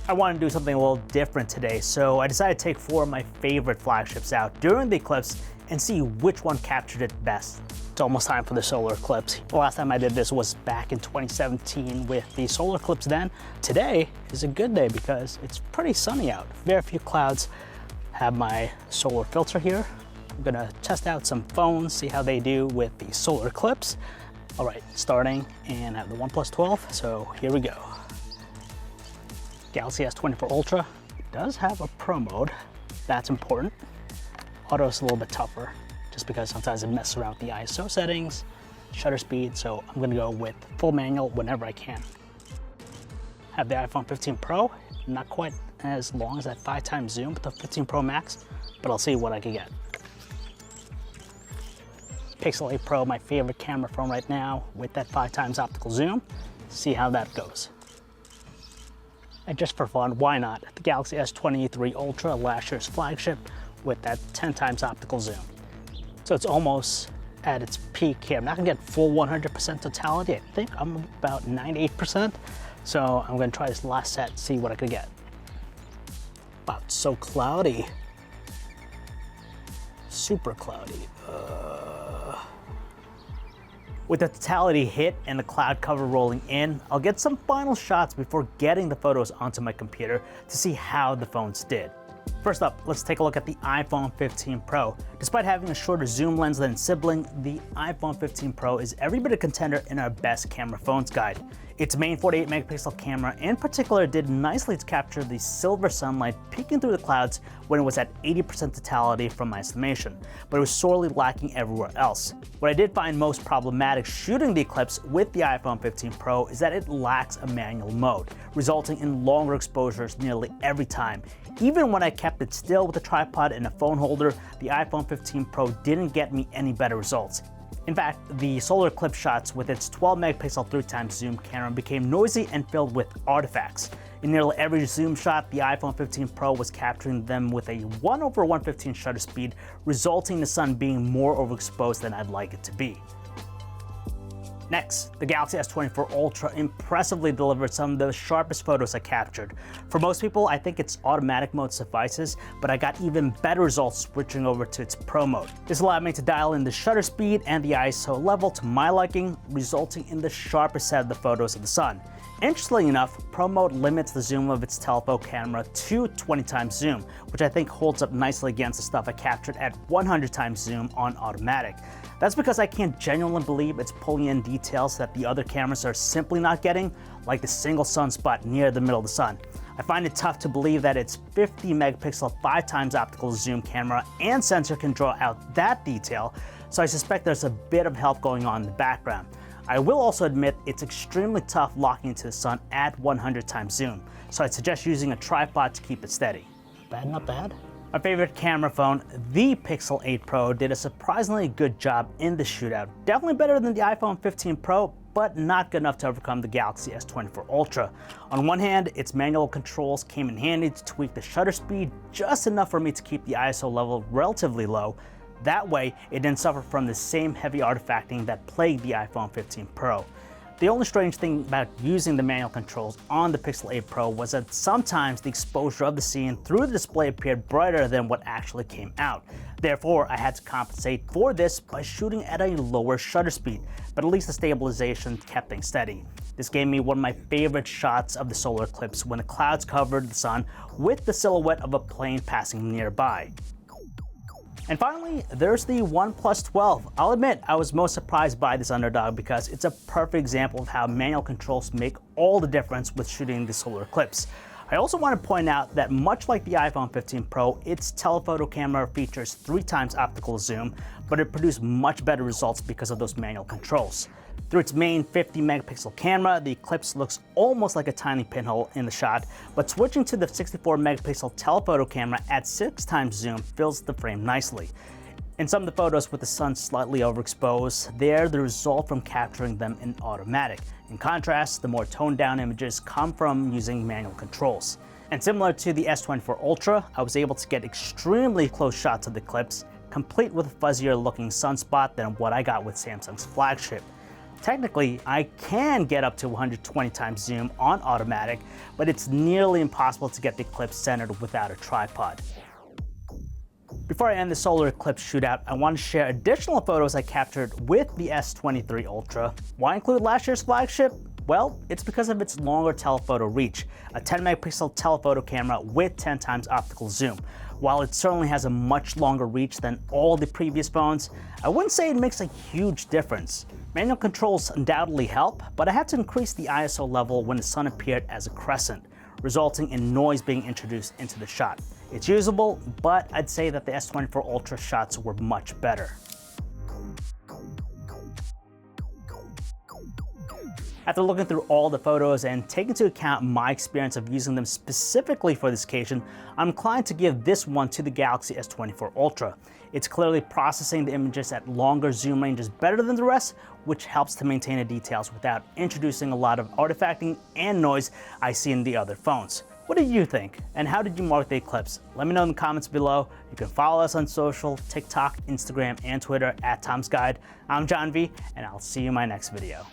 I want to do something a little different today, so I decided to take 4 of my favorite flagships out during the eclipse and see which one captured it best. It's almost time for the solar eclipse. The last time I did this was back in 2017 with the solar eclipse then. Today is a good day because it's pretty sunny out. Very few clouds. Have my solar filter here. I'm gonna test out some phones, see how they do with the solar eclipse. All right, starting, and I have the OnePlus 12, so here we go. Galaxy S24 Ultra does have a Pro mode. That's important. Auto is a little bit tougher just because sometimes it messes around with the ISO settings, shutter speed, so I'm gonna go with full manual whenever I can. Have the iPhone 15 Pro, not quite as long as that 5x zoom with the 15 Pro Max, but I'll see what I can get. Pixel 8 Pro, my favorite camera phone right now with that 5x optical zoom. See how that goes. And just for fun, why not? The Galaxy S23 Ultra, last year's flagship, with that 10x optical zoom. So it's almost at its peak here. I'm not gonna get full 100% totality. I think I'm about 98%. So I'm gonna try this last set, see what I could get. Wow, it's so cloudy. Super cloudy. With the totality hit and the cloud cover rolling in, I'll get some final shots before getting the photos onto my computer to see how the phones did. First up, let's take a look at the iPhone 15 Pro. Despite having a shorter zoom lens than its sibling, the iPhone 15 Pro is every bit a contender in our best camera phones guide. Its main 48 megapixel camera in particular did nicely to capture the silver sunlight peeking through the clouds when it was at 80% totality from my estimation, but it was sorely lacking everywhere else. What I did find most problematic shooting the eclipse with the iPhone 15 Pro is that it lacks a manual mode, resulting in longer exposures nearly every time. Even when I kept it still with a tripod and a phone holder, the iPhone 15 Pro didn't get me any better results. In fact, the solar eclipse shots with its 12 megapixel 3x zoom camera became noisy and filled with artifacts. In nearly every zoom shot, the iPhone 15 Pro was capturing them with a 1/115 shutter speed, resulting in the sun being more overexposed than I'd like it to be. Next, the Galaxy S24 Ultra impressively delivered some of the sharpest photos I captured. For most people, I think its automatic mode suffices, but I got even better results switching over to its Pro mode. This allowed me to dial in the shutter speed and the ISO level to my liking, resulting in the sharpest set of the photos of the sun. Interestingly enough, Pro mode limits the zoom of its telephoto camera to 20x zoom, which I think holds up nicely against the stuff I captured at 100x zoom on automatic. That's because I can't genuinely believe it's pulling in details that the other cameras are simply not getting, like the single sunspot near the middle of the sun. I find it tough to believe that its 50 megapixel 5x optical zoom camera and sensor can draw out that detail, so I suspect there's a bit of help going on in the background. I will also admit it's extremely tough locking into the sun at 100x zoom, so I'd suggest using a tripod to keep it steady. Bad, not bad. My favorite camera phone, the Pixel 8 Pro, did a surprisingly good job in the shootout. Definitely better than the iPhone 15 Pro, but not good enough to overcome the Galaxy S24 Ultra. On one hand, its manual controls came in handy to tweak the shutter speed just enough for me to keep the ISO level relatively low. That way, it didn't suffer from the same heavy artifacting that plagued the iPhone 15 Pro. The only strange thing about using the manual controls on the Pixel 8 Pro was that sometimes the exposure of the scene through the display appeared brighter than what actually came out. Therefore, I had to compensate for this by shooting at a lower shutter speed, but at least the stabilization kept things steady. This gave me one of my favorite shots of the solar eclipse when the clouds covered the sun with the silhouette of a plane passing nearby. And finally, there's the OnePlus 12. I'll admit, I was most surprised by this underdog because it's a perfect example of how manual controls make all the difference with shooting the solar eclipse. I also want to point out that much like the iPhone 15 Pro, its telephoto camera features 3x optical zoom, but it produced much better results because of those manual controls. Through its main 50 megapixel camera, the Eclipse looks almost like a tiny pinhole in the shot, but switching to the 64 megapixel telephoto camera at 6x zoom fills the frame nicely. In some of the photos with the sun slightly overexposed, they're the result from capturing them in automatic. In contrast, the more toned down images come from using manual controls. And similar to the S24 Ultra, I was able to get extremely close shots of the Eclipse, complete with a fuzzier looking sunspot than what I got with Samsung's flagship. Technically, I can get up to 120 times zoom on automatic, but it's nearly impossible to get the Eclipse centered without a tripod. Before I end the solar eclipse shootout, I want to share additional photos I captured with the S23 Ultra. Why include last year's flagship? Well, it's because of its longer telephoto reach, a 10 megapixel telephoto camera with 10 times optical zoom. While it certainly has a much longer reach than all the previous phones, I wouldn't say it makes a huge difference. Manual controls undoubtedly help, but I had to increase the ISO level when the sun appeared as a crescent, resulting in noise being introduced into the shot. It's usable, but I'd say that the S24 Ultra shots were much better. After looking through all the photos and taking into account my experience of using them specifically for this occasion, I'm inclined to give this one to the Galaxy S24 Ultra. It's clearly processing the images at longer zoom ranges better than the rest, which helps to maintain the details without introducing a lot of artifacting and noise I see in the other phones. What do you think? And how did you mark the Eclipse? Let me know in the comments below. You can follow us on social, TikTok, Instagram, and Twitter @TomsGuide. I'm John V, and I'll see you in my next video.